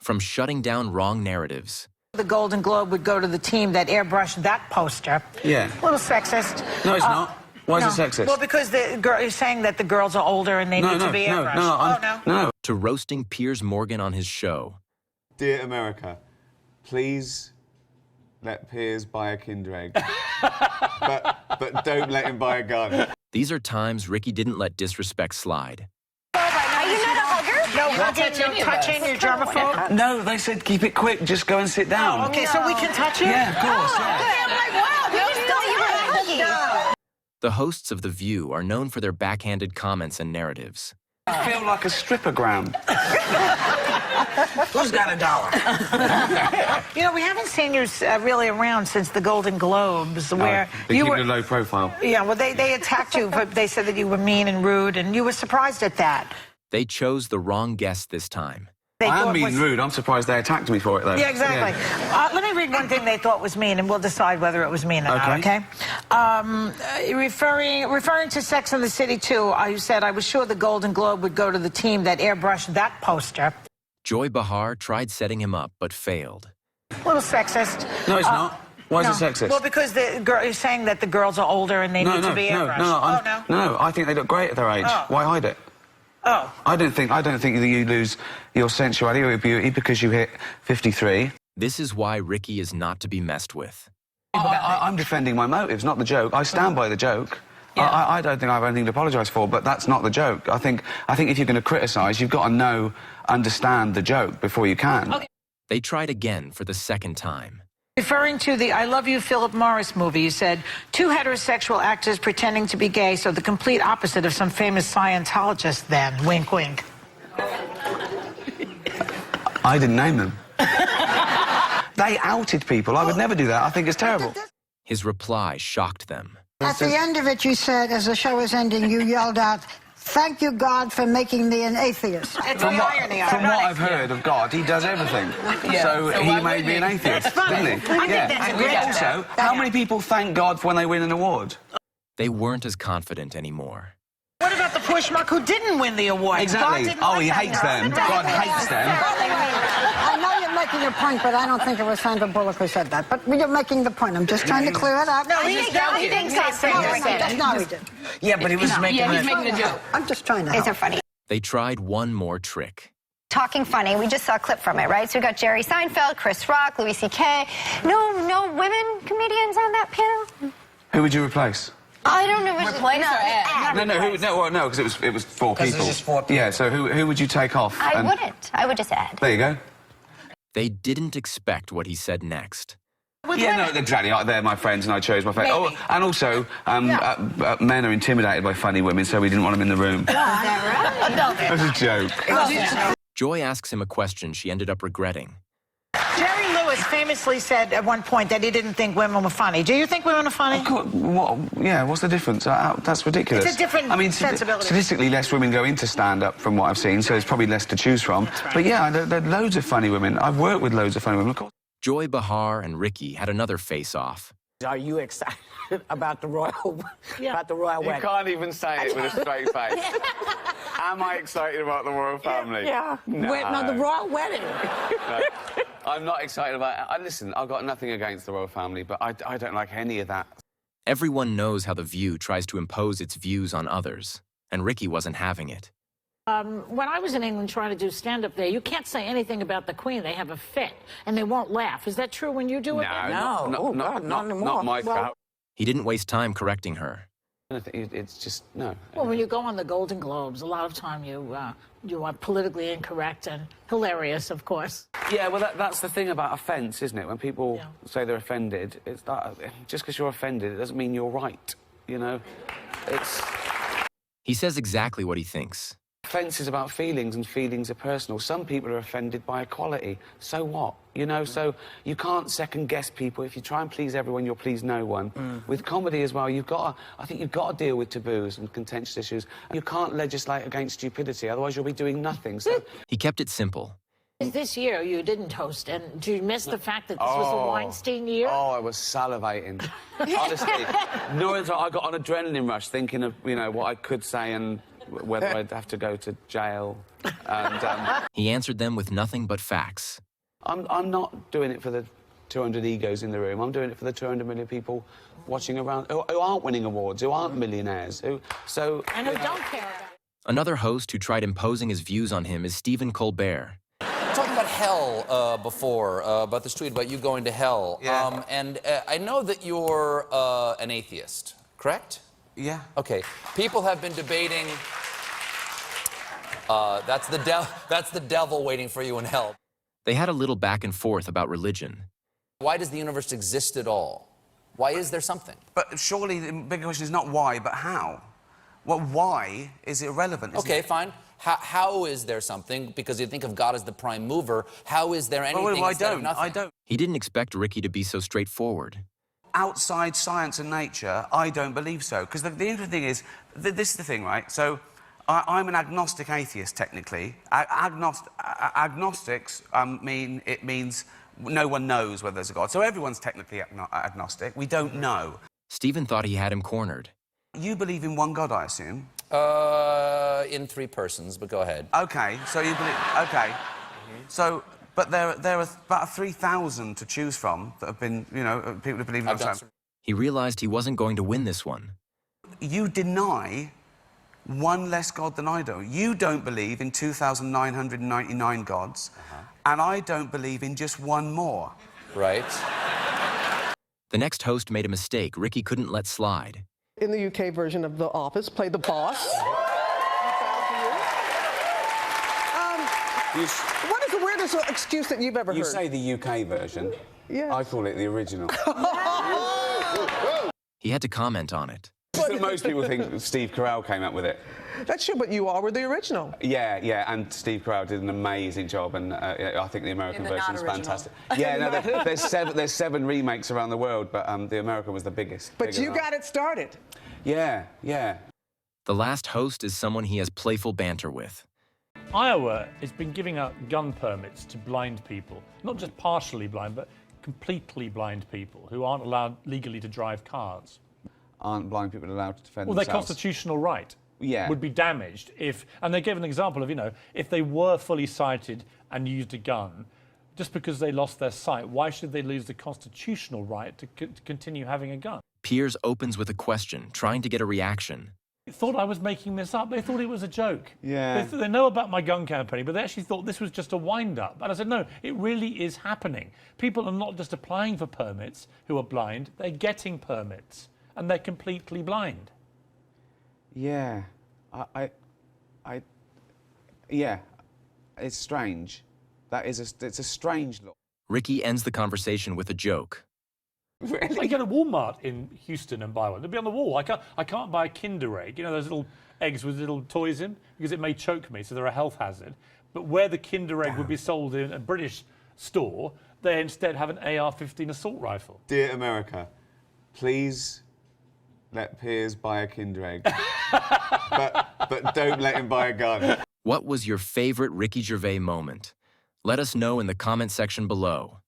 from shutting down wrong narratives. The Golden Globe would go to the team that airbrushed that poster. Yeah. A little sexist. No, it's not. Why is it sexist? Well, because you're saying that the girls are older and they need to be airbrushed. No. To roasting Piers Morgan on his show. Dear America, please let Piers buy a Kinder Egg. but don't let him buy a gun. These are times Ricky didn't let disrespect slide. Are you not a hugger? No hugging, no touching, you're germaphobe? No, they said keep it quick, just go and sit down. Oh, okay, so we can touch you? Yeah, of course, I'm like, wow, we just thought you were huggy. The hosts of The View are known for their backhanded comments and narratives. I feel like a strippergram. Who's got $1? You know, we haven't seen you really around since the Golden Globes, where They you keep were... a low profile. Yeah, well, they attacked you, but they said that you were mean and rude, and you were surprised at that. They chose the wrong guest this time. They I am thought mean was... rude. I'm surprised they attacked me for it, though. Yeah, exactly. Yeah. Let me read one thing they thought was mean, and we'll decide whether it was mean or not, okay? Referring to Sex and the City 2, you said, I was sure the Golden Globe would go to the team that airbrushed that poster. Joy Behar tried setting him up, but failed. A little sexist. No, it's not. Why is it sexist? Well, because you're saying that the girls are older and they need to be airbrushed. No, I think they look great at their age. Oh. Why hide it? Oh. I don't think that you lose your sensuality or your beauty because you hit 53. This is why Ricky is not to be messed with. I'm defending my motives, not the joke. I stand by the joke. Yeah. I don't think I have anything to apologise for, but that's not the joke. I think if you're going to criticise, you've got to understand the joke before you can. Okay. They tried again for the second time. Referring to the I Love You, Philip Morris movie, you said, two heterosexual actors pretending to be gay, so the complete opposite of some famous Scientologist then. Wink, wink. I didn't name them. They outed people. I would never do that. I think it's terrible. His reply shocked them. At the end of it, you said, as the show was ending, you yelled out, "Thank you, God, for making me an atheist." It's the irony of it. From what I've heard of God, he does everything. So he made me an atheist, didn't he? I think that's great. Also, how many people thank God when they win an award? They weren't as confident anymore. What about the poor schmuck who didn't win the award? Exactly. Oh, he hates them. God hates them. I know you're making your point, but I don't think it was Sandra Bullock who said that. But you're making the point. I'm just trying to clear it up. No, he thinks No, he did. Yeah, but he was making a joke. I'm just trying to help. These are funny. They tried one more trick. Talking funny. We just saw a clip from it, right? So we got Jerry Seinfeld, Chris Rock, Louis C.K. No women comedians on that panel? Who would you replace? I don't know. Replace or add? No, because it was four people. It's just four people. Yeah, so who would you take off? I wouldn't. I would just add. There you go. They didn't expect what he said next. Yeah, no, exactly. They're my friends, and I chose my friend. Oh, and also, men are intimidated by funny women, so we didn't want them in the room. That was a joke. Joy asks him a question she ended up regretting. Jerry Lewis famously said at one point that he didn't think women were funny. Do you think women are funny? What's the difference? That's ridiculous. It's a different sensibility. Statistically, less women go into stand-up from what I've seen, so there's probably less to choose from. Right. But yeah, there are loads of funny women. I've worked with loads of funny women, of course. Joy Behar and Ricky had another face-off. Are you excited about the royal wedding? You can't even say it with a straight face. Am I excited about the royal family? Yeah. No. The royal wedding. No. I'm not excited about it. Listen, I've got nothing against the royal family, but I don't like any of that. Everyone knows how The View tries to impose its views on others, and Ricky wasn't having it. When I was in England trying to do stand-up there, you can't say anything about the Queen. They have a fit, and they won't laugh. Is that true when you do it? No. Not anymore. Not my crowd. He didn't waste time correcting her. It's just, no. Well, when you go on the Golden Globes, a lot of time you are politically incorrect and hilarious, of course. Yeah, well, that's the thing about offence, isn't it? When people say they're offended, it's that just because you're offended, it doesn't mean you're right, you know? He says exactly what he thinks. Offence is about feelings, and feelings are personal. Some people are offended by equality. So what? You know, so you can't second-guess people. If you try and please everyone, you'll please no one. With comedy as well, I think you've got to deal with taboos and contentious issues. You can't legislate against stupidity, otherwise you'll be doing nothing. So He kept it simple. This year you didn't host, and do you miss the fact that this was the Weinstein year? Oh, I was salivating. Honestly, I got an adrenaline rush thinking of, what I could say and whether I'd have to go to jail. And He answered them with nothing but facts. I'm not doing it for the 200 egos in the room. I'm doing it for the 200 million people watching around who aren't winning awards, who aren't millionaires, And who don't care about it. Another host who tried imposing his views on him is Stephen Colbert. Talking about hell before, about this tweet about you going to hell. Yeah. I know that you're an atheist, correct? Yeah. Okay. People have been debating. That's the devil waiting for you in hell. They had a little back and forth about religion. Why does the universe exist at all? Why is there something? But surely the bigger question is not why, but how. Well, why is irrelevant? Okay, fine. How is there something? Because you think of God as the prime mover. How is there anything Well, instead of nothing? I don't. He didn't expect Ricky to be so straightforward. Outside science and nature, I don't believe so. Because the interesting thing is, this is the thing, right? So, I'm an agnostic atheist, technically. Agnostics means no one knows whether there's a God. So everyone's technically agnostic. We don't know. Stephen thought he had him cornered. You believe in one God, I assume? In 3 persons, but go ahead. Okay, so you believe... Okay. So, but there are about 3,000 to choose from that have been, you know, people who believe in... I've done some- He realized he wasn't going to win this one. You deny one less God than I do. You don't believe in 2,999 gods, and I don't believe in just one more. Right. The next host made a mistake Ricky couldn't let slide. In the UK version of The Office, play the boss. What is the weirdest excuse that you've ever heard? You say the UK version. Yeah. I call it the original. He had to comment on it. Most people think Steve Carell came up with it. That's true, but you all were the original. Yeah, and Steve Carell did an amazing job, and I think the American version is fantastic. Yeah, no, there's 7 remakes around the world, but the American was the biggest. But you got it started. Yeah. The last host is someone he has playful banter with. Iowa has been giving out gun permits to blind people, not just partially blind, but completely blind people who aren't allowed legally to drive cars. Aren't blind people allowed to defend Well, their themselves? constitutional right Yeah. would be damaged if, and they gave an example of, you know, if they were fully sighted and used a gun, just because they lost their sight, why should they lose the constitutional right to continue having a gun? Piers opens with a question, trying to get a reaction. They thought I was making this up. They thought it was a joke. Yeah. They know about my gun campaign, but they actually thought this was just a wind-up. And I said, no, it really is happening. People are not just applying for permits who are blind, they're getting permits, and they're completely blind. Yeah. Yeah. It's strange. It's a strange law. Ricky ends the conversation with a joke. Really? I go to Walmart in Houston and buy one. They'll be on the wall. I can't buy a Kinder Egg. You know those little eggs with little toys in? Because it may choke me, so they're a health hazard. But where the Kinder Egg would be sold in a British store, they instead have an AR-15 assault rifle. Dear America, please let Piers buy a Kinder Egg. but don't let him buy a gun. What was your favorite Ricky Gervais moment? Let us know in the comment section below.